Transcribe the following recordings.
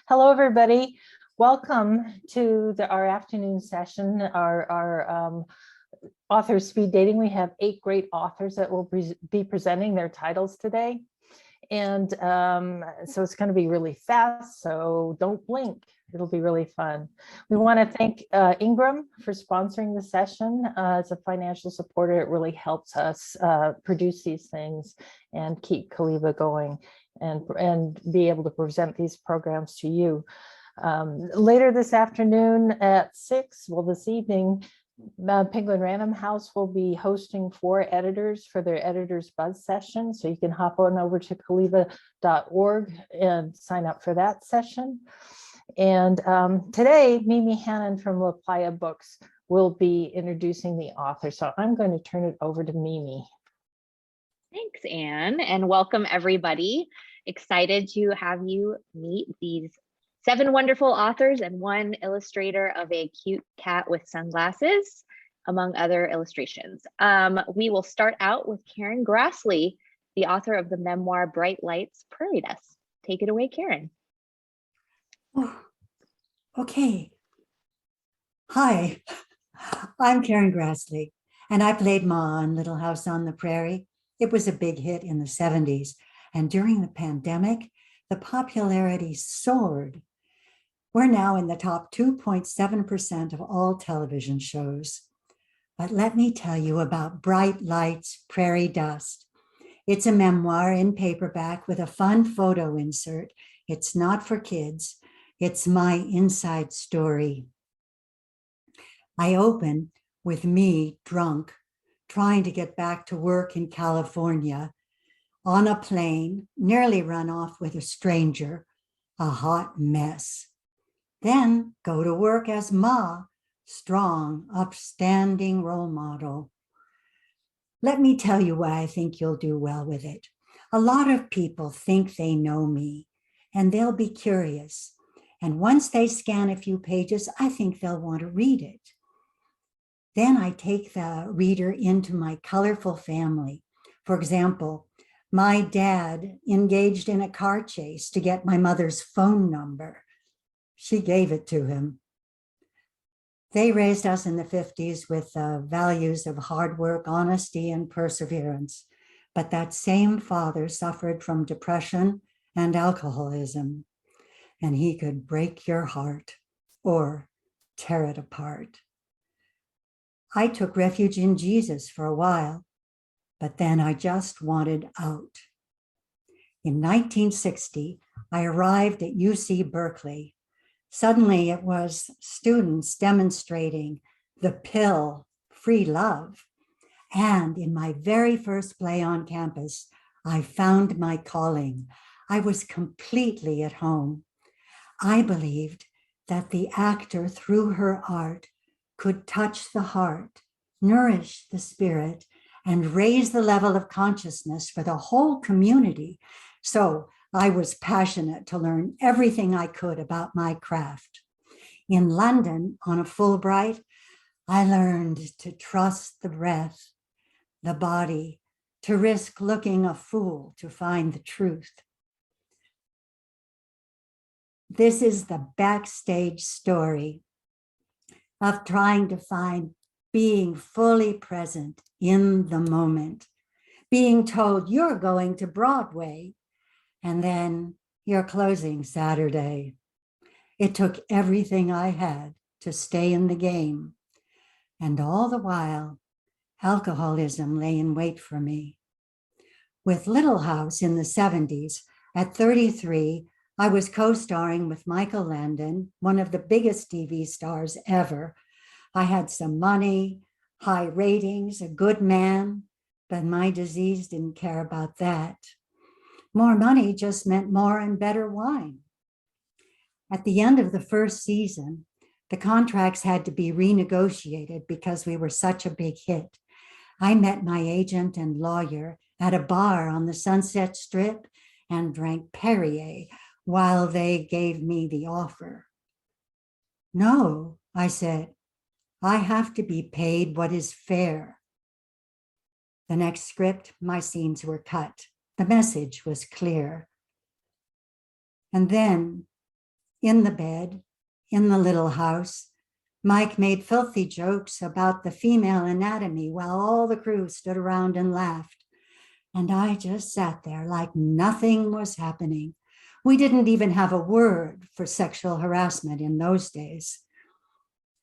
Hello, everybody. Welcome to our afternoon session, our author speed dating. We have 8 great authors that will be presenting their titles today. And so it's going to be really fast, so don't blink. It'll be really fun. We want to thank Ingram for sponsoring the session. As a financial supporter, it really helps us produce these things and keep CALIBA going and be able to present these programs to you. Later this afternoon at 6, well, this evening, Penguin Random House will be hosting 4 editors for their Editors Buzz session. So you can hop on over to caliba.org and sign up for that session. And today, Mimi Hannan from La Playa Books will be introducing the author. So I'm going to turn it over to Mimi. Thanks, Anne, and welcome everybody. Excited to have you meet these 7 wonderful authors and 1 illustrator of a cute cat with sunglasses, among other illustrations. We will start out with Karen Grassle, the author of the memoir Bright Lights, Prairie Dust. Take it away, Karen. Oh, okay. Hi, I'm Karen Grassle, and I played Ma on Little House on the Prairie. It was a big hit in the 70s, and during the pandemic, the popularity soared. We're now in the top 2.7% of all television shows. But let me tell you about Bright Lights, Prairie Dust. It's a memoir in paperback with a fun photo insert. It's not for kids. It's my inside story. I open with me drunk, trying to get back to work in California, on a plane, nearly run off with a stranger, a hot mess. Then go to work as Ma, strong, upstanding role model. Let me tell you why I think you'll do well with it. A lot of people think they know me, and they'll be curious. And once they scan a few pages, I think they'll want to read it. Then I take the reader into my colorful family. For example, my dad engaged in a car chase to get my mother's phone number. She gave it to him. They raised us in the 50s with values of hard work, honesty, and perseverance. But that same father suffered from depression and alcoholism, and he could break your heart or tear it apart. I took refuge in Jesus for a while, but then I just wanted out. In 1960, I arrived at UC Berkeley. Suddenly it was students demonstrating the pill, free love. And in my very first play on campus, I found my calling. I was completely at home. I believed that the actor, through her art, could touch the heart, nourish the spirit, and raise the level of consciousness for the whole community. So I was passionate to learn everything I could about my craft. In London, on a Fulbright, I learned to trust the breath, the body, to risk looking a fool to find the truth. This is the backstage story of trying to find being fully present in the moment, being told you're going to Broadway, and then you're closing Saturday. It took everything I had to stay in the game. And all the while, alcoholism lay in wait for me. With Little House in the 70s, at 33, I was co-starring with Michael Landon, one of the biggest TV stars ever. I had some money, high ratings, a good man, but my disease didn't care about that. More money just meant more and better wine. At the end of the first season, the contracts had to be renegotiated because we were such a big hit. I met my agent and lawyer at a bar on the Sunset Strip and drank PRAIRIE while they gave me the offer. No, I said, I have to be paid what is fair. The next script, my scenes were cut. The message was clear. And then in the bed, in the little house. Mike made filthy jokes about the female anatomy while all the crew stood around and laughed. And I just sat there like nothing was happening. We didn't even have a word for sexual harassment in those days.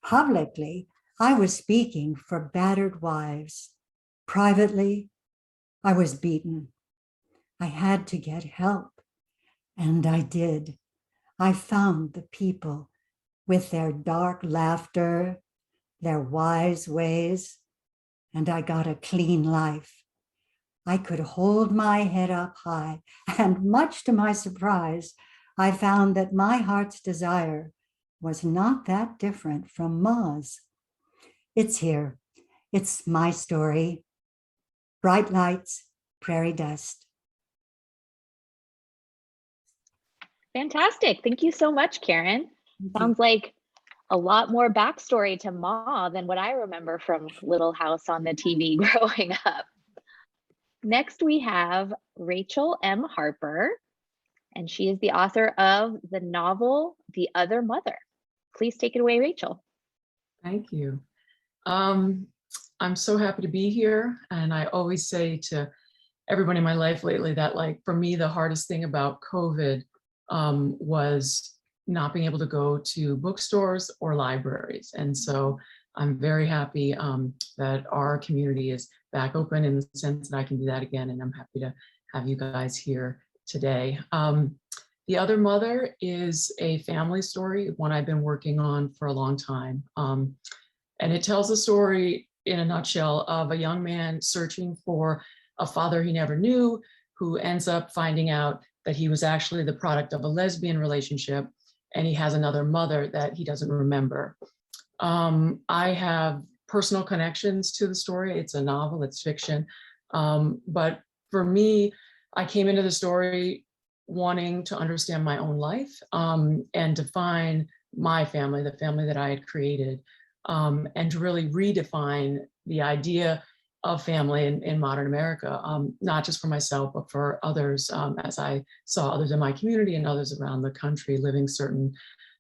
Publicly, I was speaking for battered wives. Privately, I was beaten. I had to get help, and I did. I found the people with their dark laughter, their wise ways, and I got a clean life. I could hold my head up high, and much to my surprise, I found that my heart's desire was not that different from Ma's. It's here. It's my story. Bright lights, prairie dust. Fantastic. Thank you so much, Karen. Sounds like a lot more backstory to Ma than what I remember from Little House on the TV growing up. Next, we have Rachel M. Harper, and she is the author of the novel, The Other Mother. Please take it away, Rachel. Thank you. I'm so happy to be here. And I always say to everyone in my life lately that, like, for me, the hardest thing about COVID was not being able to go to bookstores or libraries. And so I'm very happy that our community is back open in the sense that I can do that again. And I'm happy to have you guys here today. The Other Mother is a family story, one I've been working on for a long time. And it tells a story in a nutshell of a young man searching for a father he never knew, who ends up finding out that he was actually the product of a lesbian relationship, and he has another mother that he doesn't remember. I have personal connections to the story. It's a novel, it's fiction. But for me, I came into the story wanting to understand my own life and define my family, the family that I had created, and to really redefine the idea of family in modern America, not just for myself, but for others, as I saw others in my community and others around the country living certain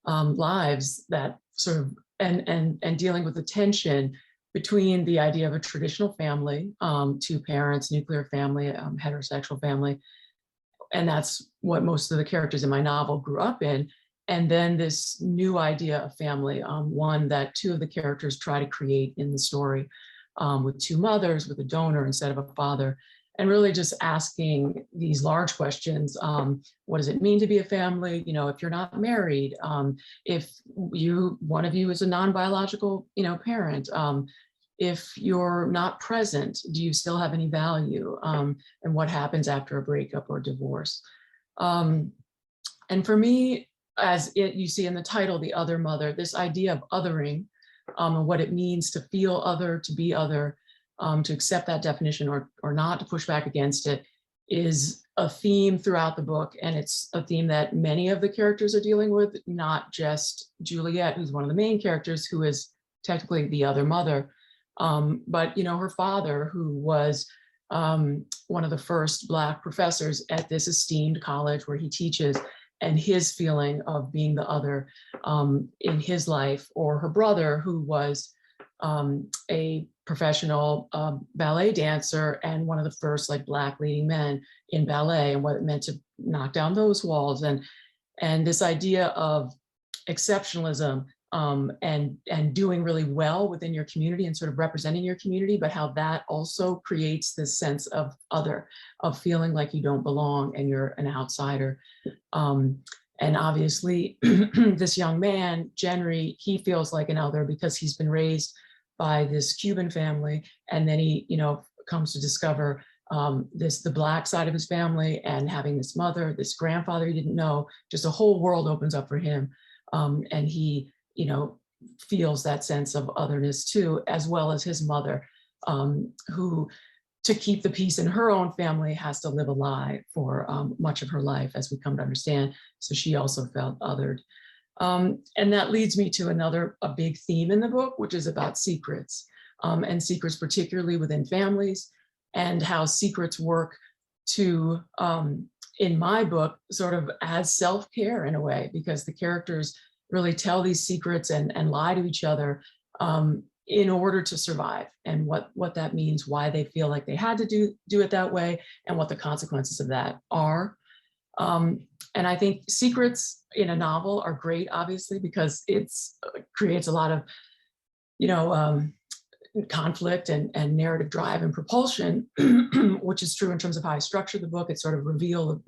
lives that sort of, and dealing with the tension between the idea of a traditional family, two parents, nuclear family, heterosexual family, and that's what most of the characters in my novel grew up in. And then this new idea of family, one that two of the characters try to create in the story, with two mothers, with a donor instead of a father, and really just asking these large questions. What does it mean to be a family? You know, if you're not married, if one of you is a non-biological, parent, if you're not present, do you still have any value? And what happens after a breakup or divorce? And for me, as you see in the title, The Other Mother, this idea of othering, and what it means to feel other, to be other, to accept that definition or not, to push back against it, is a theme throughout the book. And it's a theme that many of the characters are dealing with, not just Juliet, who's one of the main characters, who is technically the other mother, but her father, who was one of the first Black professors at this esteemed college where he teaches, and his feeling of being the other in his life, or her brother, who was a professional ballet dancer and one of the first Black leading men in ballet, and what it meant to knock down those walls, and this idea of exceptionalism and doing really well within your community and sort of representing your community, but how that also creates this sense of other, of feeling like you don't belong and you're an outsider. And obviously this young man, Jenry, he feels like an other because he's been raised by this Cuban family. And then he, comes to discover the Black side of his family, and having this mother, this grandfather he didn't know, just a whole world opens up for him. And he, feels that sense of otherness too, as well as his mother, who, to keep the peace in her own family, has to live a lie for much of her life, as we come to understand. So she also felt othered. And that leads me to a big theme in the book, which is about secrets, and secrets particularly within families, and how secrets work to in my book, sort of as self-care in a way, because the characters really tell these secrets and lie to each other in order to survive, and what that means, why they feel like they had to do it that way, and what the consequences of that are. And I think secrets in a novel are great, obviously, because it's creates a lot of, conflict and narrative drive and propulsion, which is true in terms of how I structure the book. It's sort of reveal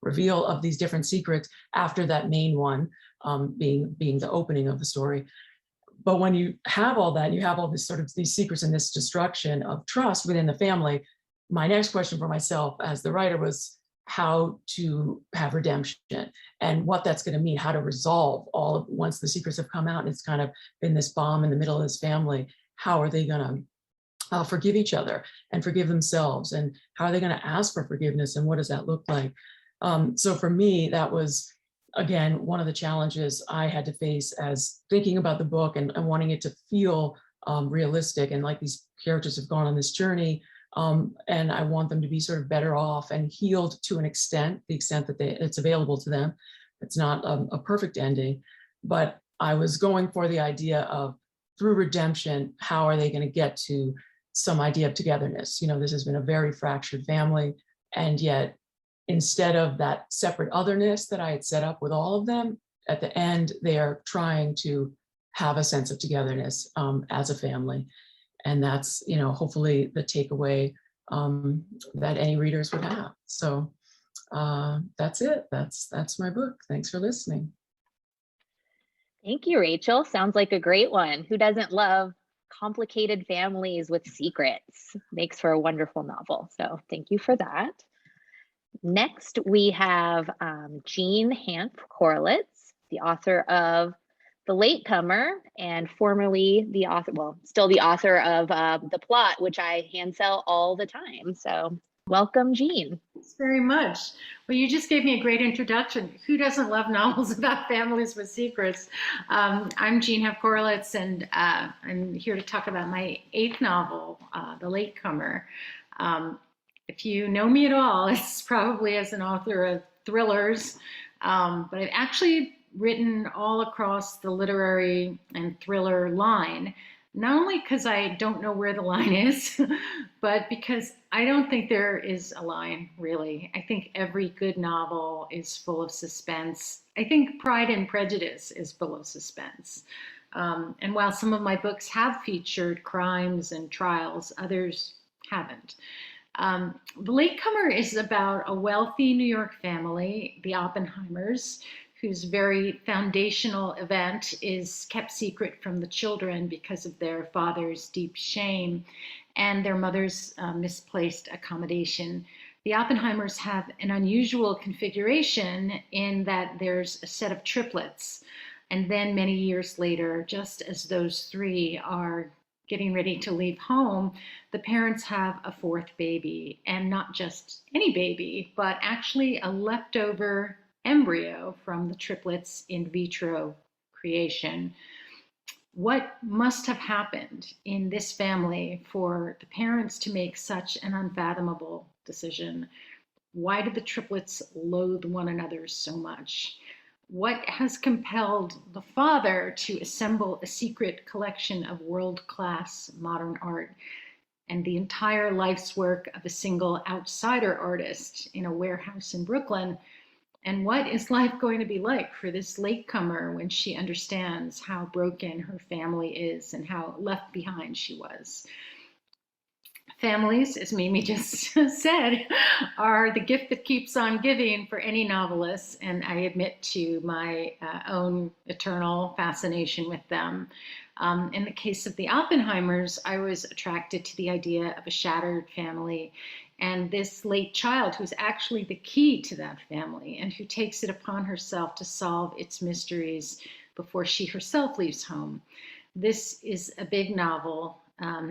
of these different secrets after that main one, being the opening of the story. But when you have all that, you have all this sort of these secrets and this destruction of trust within the family. My next question for myself as the writer was how to have redemption and what that's going to mean, how to resolve all of, once the secrets have come out and it's kind of been this bomb in the middle of this family, how are they going to forgive each other and forgive themselves, and how are they going to ask for forgiveness, and what does that look like? So for me, that was, again, one of the challenges I had to face as thinking about the book and wanting it to feel realistic, and like these characters have gone on this journey, and I want them to be sort of better off and healed to an extent, the extent that it's available to them. It's not a perfect ending, but I was going for the idea of, through redemption, how are they going to get to some idea of togetherness? This has been a very fractured family, and yet instead of that separate otherness that I had set up with all of them, at the end, they are trying to have a sense of togetherness as a family. And that's, hopefully the takeaway that any readers would have. So that's it. That's my book. Thanks for listening. Thank you, Rachel. Sounds like a great one. Who doesn't love complicated families with secrets? Makes for a wonderful novel. So thank you for that. Next, we have Jean Hanff Korelitz, the author of The Latecomer, and formerly the author, well, still the author of The Plot, which I hand sell all the time. So welcome, Jean. Thanks very much. Well, you just gave me a great introduction. Who doesn't love novels about families with secrets? I'm Jean Hanff Korelitz, and I'm here to talk about my 8th novel, The Latecomer. If you know me at all, it's probably as an author of thrillers, but I've actually written all across the literary and thriller line, not only because I don't know where the line is, but because I don't think there is a line, really. I think every good novel is full of suspense. I think Pride and Prejudice is full of suspense. And while some of my books have featured crimes and trials, others haven't. The Latecomer is about a wealthy New York family, the Oppenheimers, whose very foundational event is kept secret from the children because of their father's deep shame and their mother's misplaced accommodation. The Oppenheimers have an unusual configuration in that there's a set of triplets, and then many years later, just as those 3 are getting ready to leave home, the parents have a 4th baby, and not just any baby, but actually a leftover embryo from the triplets' in vitro creation. What must have happened in this family for the parents to make such an unfathomable decision? Why did the triplets loathe one another so much? What has compelled the father to assemble a secret collection of world-class modern art and the entire life's work of a single outsider artist in a warehouse in Brooklyn? And what is life going to be like for this latecomer when she understands how broken her family is and how left behind she was? Families, as Mimi just said, are the gift that keeps on giving for any novelist, and I admit to my own eternal fascination with them. In the case of the Oppenheimers, I was attracted to the idea of a shattered family and this late child who's actually the key to that family and who takes it upon herself to solve its mysteries before she herself leaves home. This is a big novel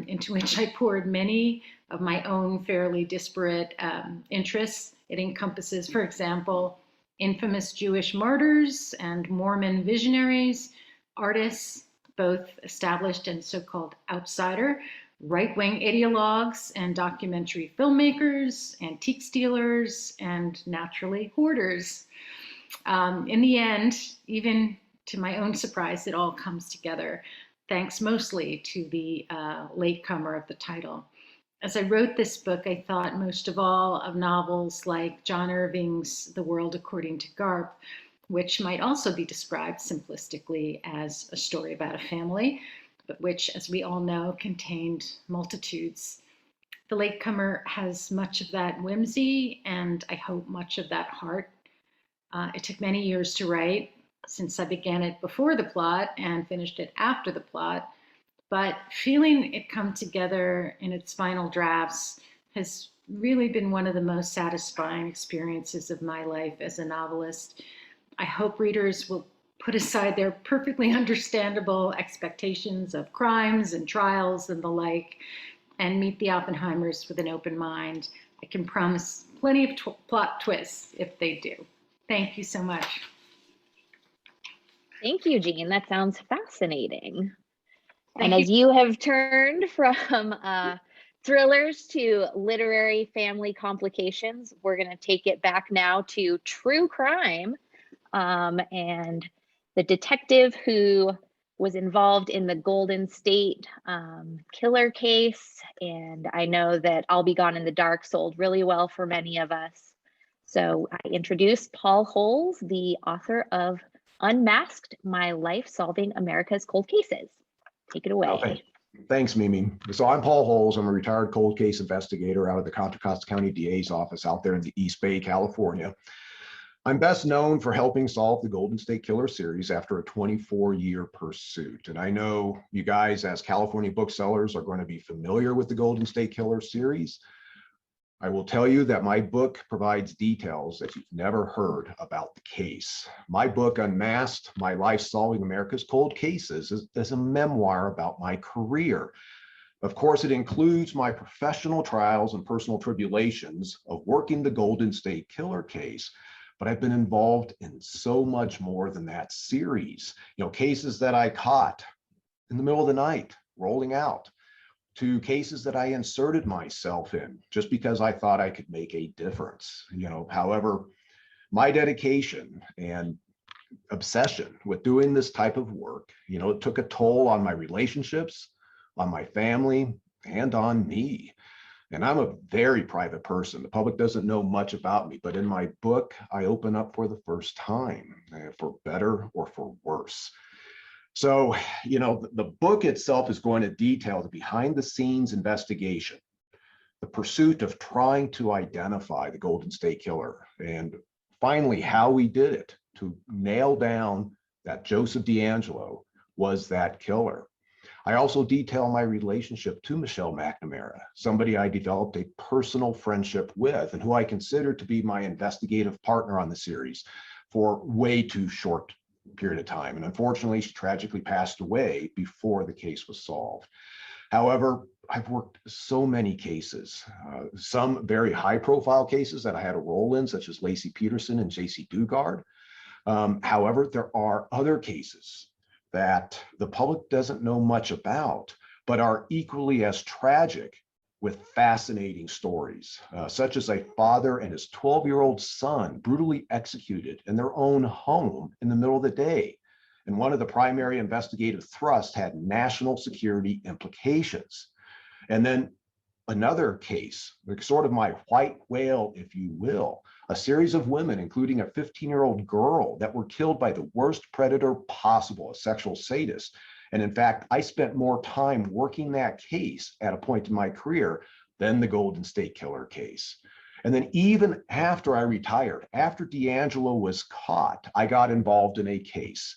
into which I poured many of my own fairly disparate interests. It encompasses, for example, infamous Jewish martyrs and Mormon visionaries, artists, both established and so-called outsider, right-wing ideologues and documentary filmmakers, antique dealers, and naturally hoarders. In the end, even to my own surprise, it all comes together, thanks mostly to the latecomer of the title. As I wrote this book, I thought most of all of novels like John Irving's The World According to Garp, which might also be described simplistically as a story about a family, but which, as we all know, contained multitudes. The latecomer has much of that whimsy and I hope much of that heart. It took many years to write, since I began it before the plot and finished it after the plot, but feeling it come together in its final drafts has really been one of the most satisfying experiences of my life as a novelist. I hope readers will put aside their perfectly understandable expectations of crimes and trials and the like, and meet the Oppenheimers with an open mind. I can promise plenty of plot twists if they do. Thank you so much. Thank you, Jean. That sounds fascinating. Thank And as you have turned from thrillers to literary family complications, we're going to take it back now to true crime and the detective who was involved in the Golden State killer case. And I know that I'll Be Gone in the Dark sold really well for many of us. So I introduce Paul Holes, the author of Unmasked, My Life Solving America's Cold Cases. Take it away. Okay. Thanks, Mimi. So I'm Paul Holes. I'm a retired cold case investigator out of the Contra Costa County DA's office out there in the East Bay, California. I'm best known for helping solve the Golden State Killer series after a 24-year pursuit. And I know you guys as California booksellers are going to be familiar with the Golden State Killer series. I will tell you that my book provides details that you've never heard about the case. My book, Unmasked, My Life Solving America's Cold Cases, is a memoir about my career. Of course, it includes my professional trials and personal tribulations of working the Golden State Killer case, but I've been involved in so much more than that series. You know, cases that I caught in the middle of the night, rolling out, to cases that I inserted myself in just because I thought I could make a difference. You know, however, my dedication and obsession with doing this type of work, you know, it took a toll on my relationships, on my family, and on me. And I'm a very private person. The public doesn't know much about me, but in my book, I open up for the first time, for better or for worse. So, you know, the book itself is going to detail the behind the scenes investigation, the pursuit of trying to identify the Golden State Killer, and finally how we did it to nail down that Joseph DeAngelo was that killer. I also detail my relationship to Michelle McNamara, somebody I developed a personal friendship with and who I consider to be my investigative partner on the series for way too short period of time. And unfortunately, she tragically passed away before the case was solved. However, I've worked so many cases, some very high profile cases that I had a role in, such as Lacey Peterson and JC Dugard. However, there are other cases that the public doesn't know much about, but are equally as tragic with fascinating stories, such as a father and his 12-year-old son brutally executed in their own home in the middle of the day. And one of the primary investigative thrusts had national security implications. And then another case, sort of my white whale, if you will, a series of women, including a 15-year-old girl, that were killed by the worst predator possible, a sexual sadist. And in fact, I spent more time working that case at a point in my career than the Golden State Killer case. And then even after I retired, after DeAngelo was caught, I got involved in a case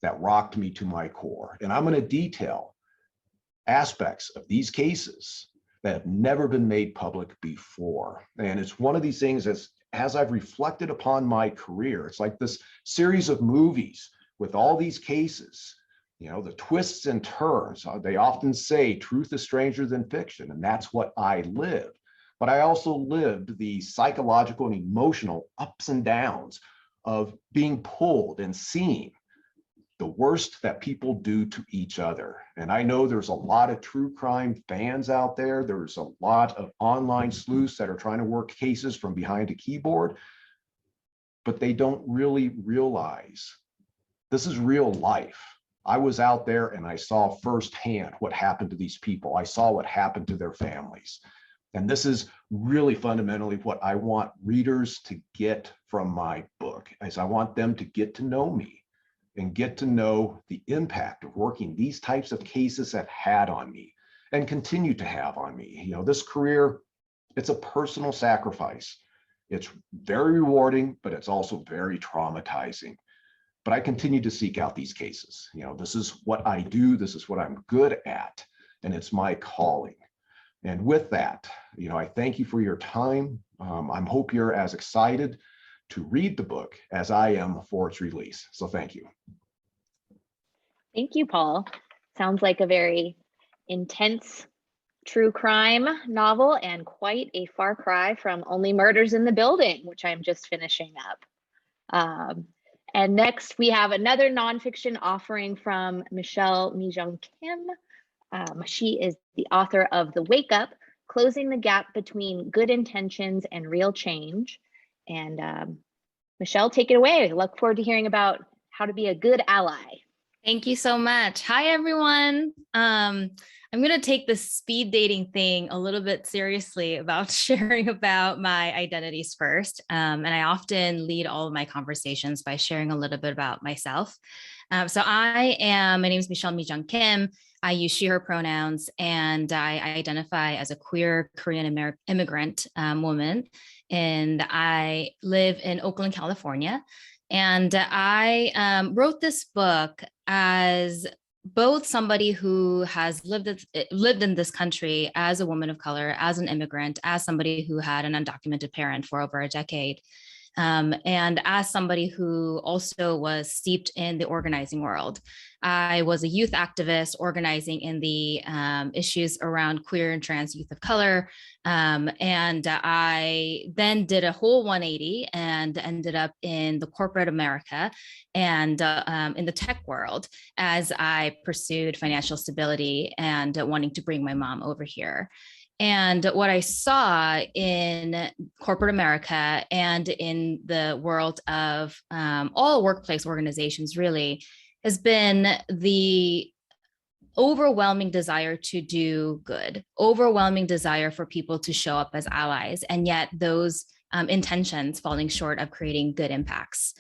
that rocked me to my core. And I'm going to detail aspects of these cases that have never been made public before. And it's one of these things as I've reflected upon my career, it's like this series of movies with all these cases. You know, the twists and turns. They often say truth is stranger than fiction, and that's what I lived. But I also lived the psychological and emotional ups and downs of being pulled and seen the worst that people do to each other. And I know there's a lot of true crime fans out there. There's a lot of online sleuths that are trying to work cases from behind a keyboard, but they don't really realize this is real life. I was out there and I saw firsthand what happened to these people. I saw what happened to their families. And this is really fundamentally what I want readers to get from my book, is I want them to get to know me and get to know the impact of working these types of cases have had on me and continue to have on me. You know, this career, it's a personal sacrifice. It's very rewarding, but it's also very traumatizing. But I continue to seek out these cases. You know, this is what I do. This is what I'm good at, and it's my calling. And with that, you know, I thank you for your time. I hope you're as excited to read the book as I am for its release. So thank you. Thank you, Paul. Sounds like a very intense true crime novel and quite a far cry from Only Murders in the Building, which I'm just finishing up. And next we have another nonfiction offering from MiJung Kim. She is the author of The Wake Up, Closing the Gap Between Good Intentions and Real Change. And Michelle, take it away. I look forward to hearing about how to be a good ally. Thank you so much. Hi, everyone. I'm going to take the speed dating thing a little bit seriously about sharing about my identities first. And I often lead all of my conversations by sharing a little bit about myself. My name is MiJung Kim. I use she, her pronouns, and I identify as a queer Korean immigrant woman. And I live in Oakland, California. And I wrote this book as both somebody who has lived in this country as a woman of color, as an immigrant, as somebody who had an undocumented parent for over a decade, and as somebody who also was steeped in the organizing world. I was a youth activist organizing in the issues around queer and trans youth of color. And I then did a whole 180 and ended up in the corporate America and in the tech world as I pursued financial stability and wanting to bring my mom over here. And what I saw in corporate America and in the world of all workplace organizations really has been the overwhelming desire to do good, overwhelming desire for people to show up as allies, and yet those intentions falling short of creating good impacts.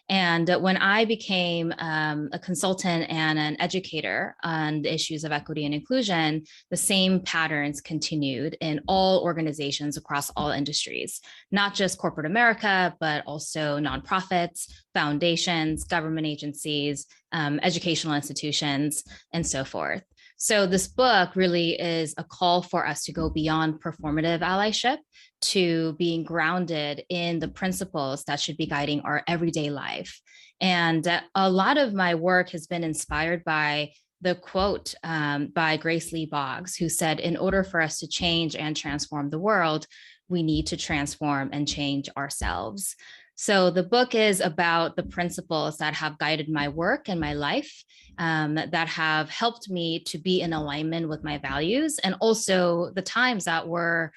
And when I became a consultant and an educator on the issues of equity and inclusion, the same patterns continued in all organizations across all industries, not just corporate America, but also nonprofits, foundations, government agencies, educational institutions, and so forth. So this book really is a call for us to go beyond performative allyship to being grounded in the principles that should be guiding our everyday life. And a lot of my work has been inspired by the quote by Grace Lee Boggs, who said, in order for us to change and transform the world, we need to transform and change ourselves. So the book is about the principles that have guided my work and my life, that have helped me to be in alignment with my values, and also the times that were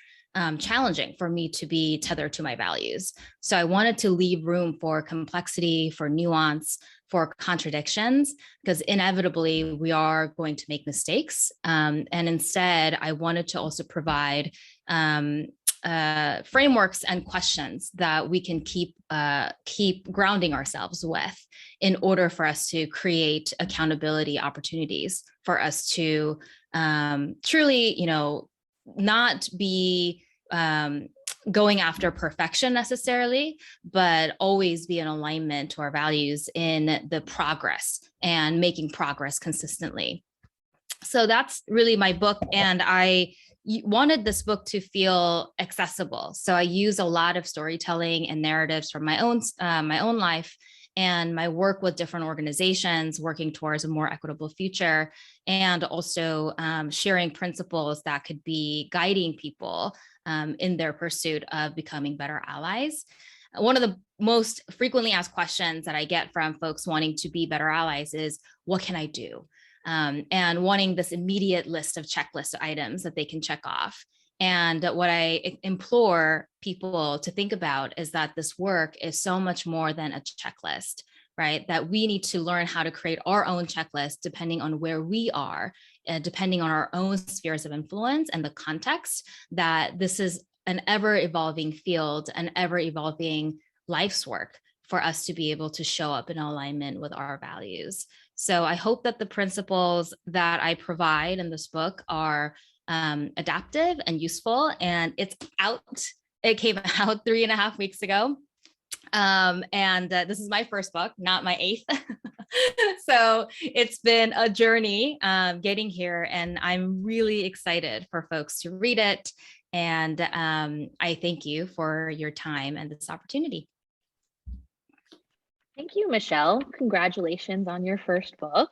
challenging for me to be tethered to my values. So I wanted to leave room for complexity, for nuance, for contradictions, because inevitably we are going to make mistakes. And instead, I wanted to also provide frameworks and questions that we can keep grounding ourselves with in order for us to create accountability opportunities for us to truly, not be going after perfection necessarily, but always be in alignment to our values in the progress and making progress consistently. So that's really my book. And I wanted this book to feel accessible. So I use a lot of storytelling and narratives from my own life and my work with different organizations working towards a more equitable future, and also sharing principles that could be guiding people in their pursuit of becoming better allies. one of the most frequently asked questions that I get from folks wanting to be better allies is, what can I do? And wanting this immediate list of checklist items that they can check off. And what I implore people to think about is that this work is so much more than a checklist, right? That we need to learn how to create our own checklist depending on where we are, depending on our own spheres of influence and the context, that this is an ever evolving field, an ever evolving life's work for us to be able to show up in alignment with our values. So I hope that the principles that I provide in this book are adaptive and useful, and it's out. It came out 3.5 weeks ago. This is my first book, not my 8th. So it's been a journey getting here, and I'm really excited for folks to read it. And I thank you for your time and this opportunity. Thank you, Michelle. Congratulations on your first book.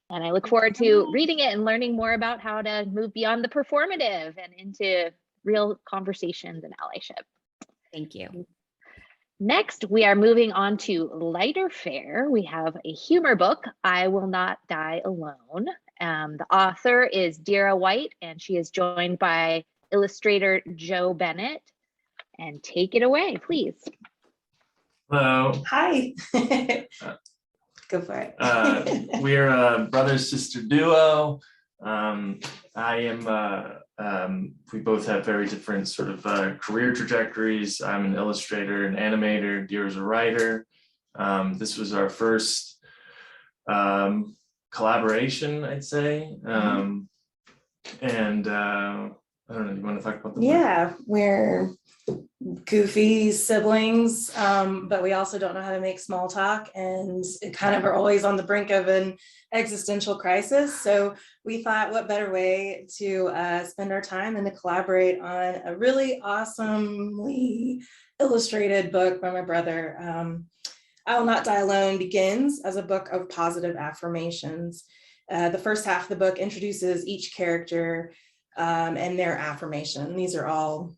And I look forward to reading it and learning more about how to move beyond the performative and into real conversations and allyship. Thank you. Next, we are moving on to lighter fare. We have a humor book, I Will Not Die Alone. The author is Dera White, and she is joined by illustrator Joe Bennett. And take it away, please. Hello. Hi. Go for it. We're a brother-sister duo. We both have very different sort of career trajectories. I'm an illustrator and animator. Dera's a writer. This was our first collaboration, I'd say. And I don't know, you want to talk about the book? Yeah, we're goofy siblings, but we also don't know how to make small talk, and kind of are always on the brink of an existential crisis. So we thought, what better way to spend our time than to collaborate on a really awesomely illustrated book by my brother. I Will Not Die Alone begins as a book of positive affirmations. The first half of the book introduces each character and their affirmation. These are all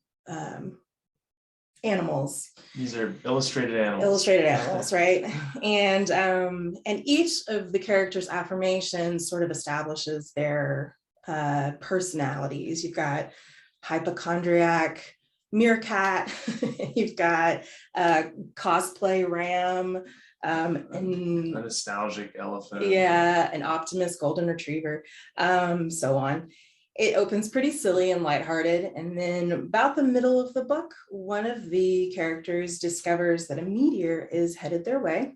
animals. These are illustrated animals. Illustrated animals, right? And each of the characters' affirmations sort of establishes their personalities. You've got hypochondriac meerkat, you've got cosplay ram, a nostalgic elephant. Yeah, an optimist golden retriever, so on. It opens pretty silly and lighthearted, and then about the middle of the book, one of the characters discovers that a meteor is headed their way.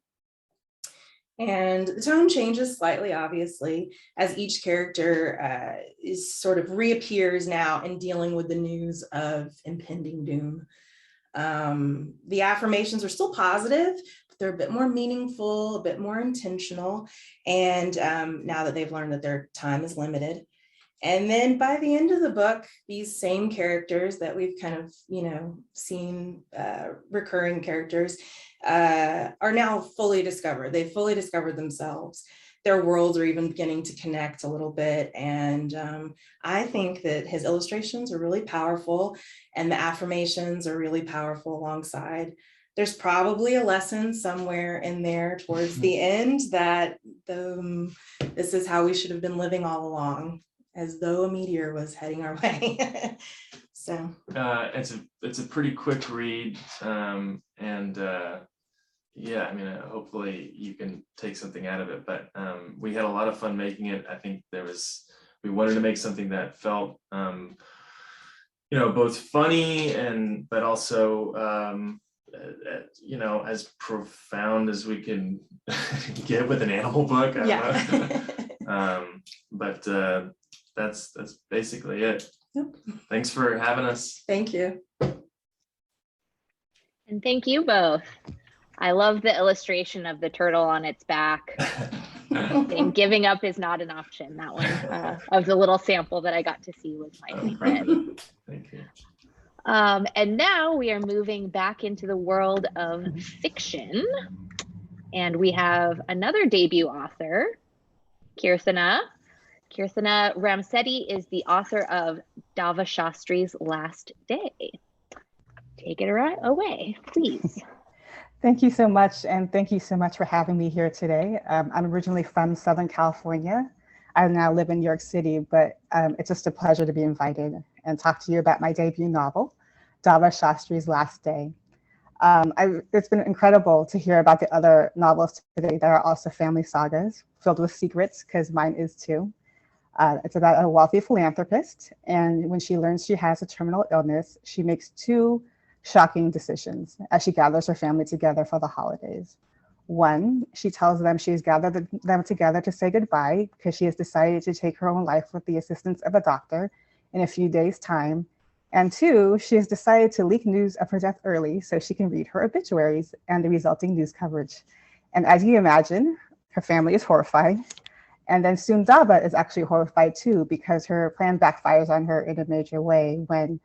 And the tone changes slightly, obviously, as each character is sort of reappears now in dealing with the news of impending doom. The affirmations are still positive, but they're a bit more meaningful, a bit more intentional, and now that they've learned that their time is limited. And then by the end of the book, these same characters that we've kind of, seen recurring characters are now fully discovered. They've fully discovered themselves. Their worlds are even beginning to connect a little bit. And I think that his illustrations are really powerful, and the affirmations are really powerful alongside. There's probably a lesson somewhere in there towards the end that this is how we should have been living all along, as though a meteor was heading our way. So it's a pretty quick read, yeah, I mean, hopefully you can take something out of it, but we had a lot of fun making it. I think we wanted to make something that felt both funny but also as profound as we can get with an animal book. I don't know. But that's basically it. Yep. Thanks for having us. Thank you. And thank you both. I love the illustration of the turtle on its back. And giving up is not an option. That one of the little sample that I got to see was my favorite. Thank you. And now we are moving back into the world of fiction. And we have another debut author, Kirthana. Kirthana Ramisetti is the author of DAVA SHASTRI'S Last Day. Take it away, please. Thank you so much, and thank you so much for having me here today. I'm originally from Southern California. I now live in New York City, but it's just a pleasure to be invited and talk to you about my debut novel, DAVA, SHASTRI'S Last Day. It's been incredible to hear about the other novels today that are also family sagas filled with secrets, because mine is too. It's about a wealthy philanthropist, and when she learns she has a terminal illness, she makes two shocking decisions as she gathers her family together for the holidays. One, she tells them she's gathered them together to say goodbye because she has decided to take her own life with the assistance of a doctor in a few days' time. And two, she has decided to leak news of her death early so she can read her obituaries and the resulting news coverage. And as you imagine, her family is horrified. And then soon DAVA is actually horrified too, because her plan backfires on her in a major way when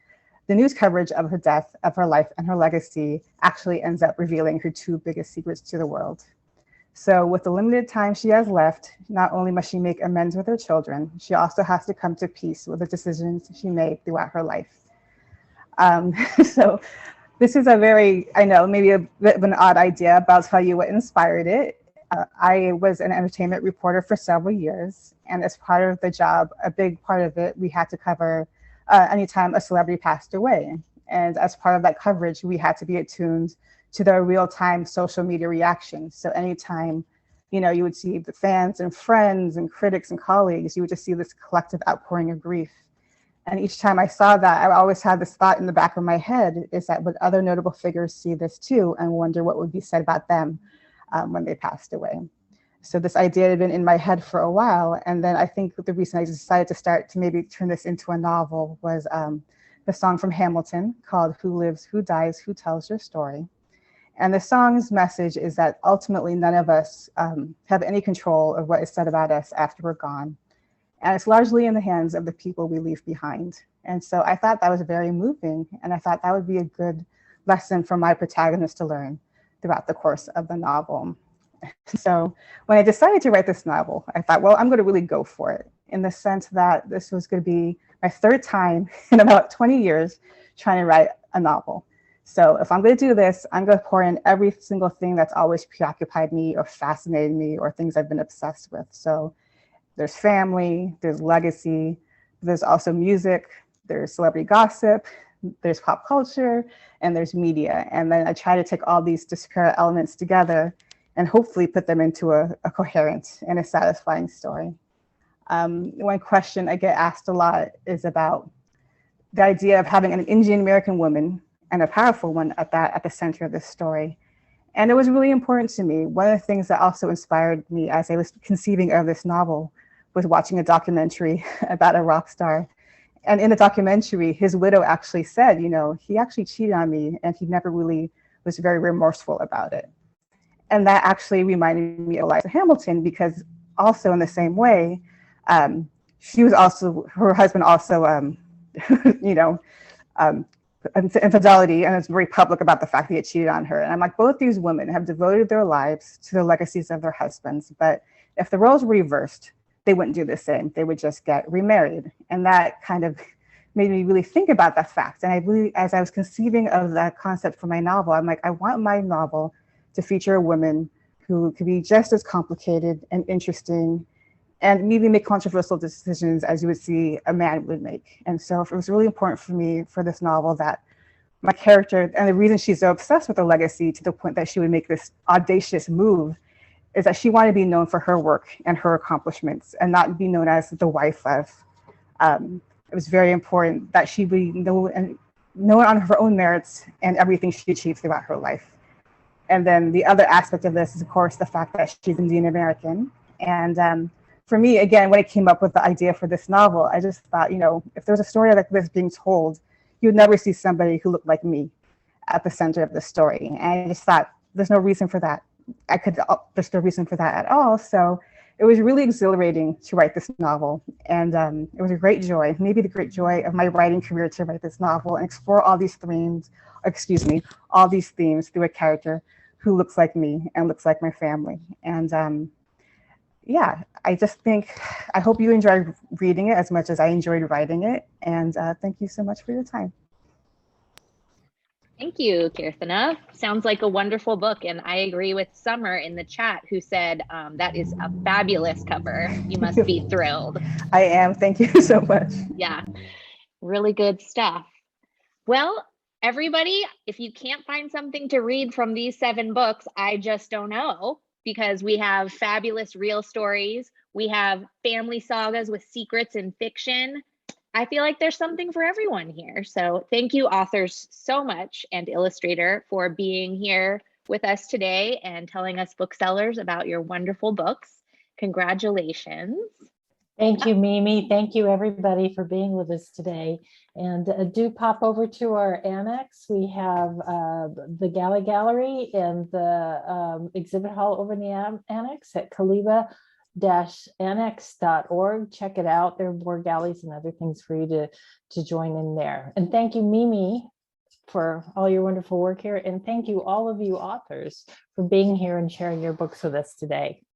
the news coverage of her death, of her life, and her legacy actually ends up revealing her two biggest secrets to the world. So with the limited time she has left, not only must she make amends with her children, she also has to come to peace with the decisions she made throughout her life. So this is a very, I know, maybe a bit of an odd idea, but I'll tell you what inspired it. I was an entertainment reporter for several years, and as part of the job, a big part of it, we had to cover anytime a celebrity passed away. And as part of that coverage, we had to be attuned to their real-time social media reactions. So anytime, you know, you would see the fans and friends and critics and colleagues, you would just see this collective outpouring of grief. And each time I saw that, I always had this thought in the back of my head, is that would other notable figures see this too and wonder what would be said about them when they passed away? So this idea had been in my head for a while. And then I think the reason I decided to start to maybe turn this into a novel was the song from Hamilton called Who Lives, Who Dies, Who Tells Your Story? And the song's message is that ultimately none of us have any control of what is said about us after we're gone. And it's largely in the hands of the people we leave behind. And so I thought that was very moving. And I thought that would be a good lesson for my protagonist to learn throughout the course of the novel. So when I decided to write this novel, I thought, well, I'm going to really go for it, in the sense that this was going to be my third time in about 20 years trying to write a novel. So if I'm going to do this, I'm going to pour in every single thing that's always preoccupied me or fascinated me or things I've been obsessed with. So there's family, there's legacy, there's also music, there's celebrity gossip, there's pop culture, and there's media. And then I try to take all these disparate elements together and hopefully put them into a coherent and a satisfying story. One question I get asked a lot is about the idea of having an Indian American woman, and a powerful one at the center of this story. And it was really important to me. One of the things that also inspired me as I was conceiving of this novel was watching a documentary about a rock star. And in the documentary, his widow actually said, you know, he actually cheated on me and he never really was very remorseful about it. And that actually reminded me of Eliza Hamilton, because also in the same way, she was also, her husband also, infidelity, and it's very public about the fact that he had cheated on her. And I'm like, both these women have devoted their lives to the legacies of their husbands, but if the roles were reversed, they wouldn't do the same. They would just get remarried. And that kind of made me really think about that fact. And I really, as I was conceiving of that concept for my novel, I'm like, I want my novel to feature a woman who could be just as complicated and interesting and maybe make controversial decisions as you would see a man would make. And so it was really important for me for this novel that my character, and the reason she's so obsessed with her legacy to the point that she would make this audacious move, is that she wanted to be known for her work and her accomplishments and not be known as the wife of. It was very important that she be known on her own merits and everything she achieved throughout her life. And then the other aspect of this is, of course, the fact that she's Indian American. And for me, again, when I came up with the idea for this novel, I just thought, you know, if there's a story like this being told, you would never see somebody who looked like me at the center of the story. And I just thought, there's no reason for that. There's no reason for that at all. So it was really exhilarating to write this novel. And it was a great joy, maybe the great joy of my writing career, to write this novel and explore all these themes, all these themes through a character who looks like me and looks like my family. And yeah, I just think, I hope you enjoyed reading it as much as I enjoyed writing it. And thank you so much for your time. Thank you, Kirthana. Sounds like a wonderful book. And I agree with Summer in the chat who said that is a fabulous cover. You must be thrilled. I am. Thank you so much. Yeah, really good stuff. Well, everybody, if you can't find something to read from these 7 books, I just don't know, because we have fabulous real stories. We have family sagas with secrets and fiction. I feel like there's something for everyone here. So thank you, authors, so much, and illustrator, for being here with us today and telling us booksellers about your wonderful books. Congratulations. Thank you, Mimi. Thank you, everybody, for being with us today. And do pop over to our annex. We have the Galley Gallery and the exhibit hall over in the annex at CALIBA-annex.org. Check it out. There are more galleys and other things for you to join in there. And thank you, Mimi, for all your wonderful work here. And thank you, all of you authors, for being here and sharing your books with us today.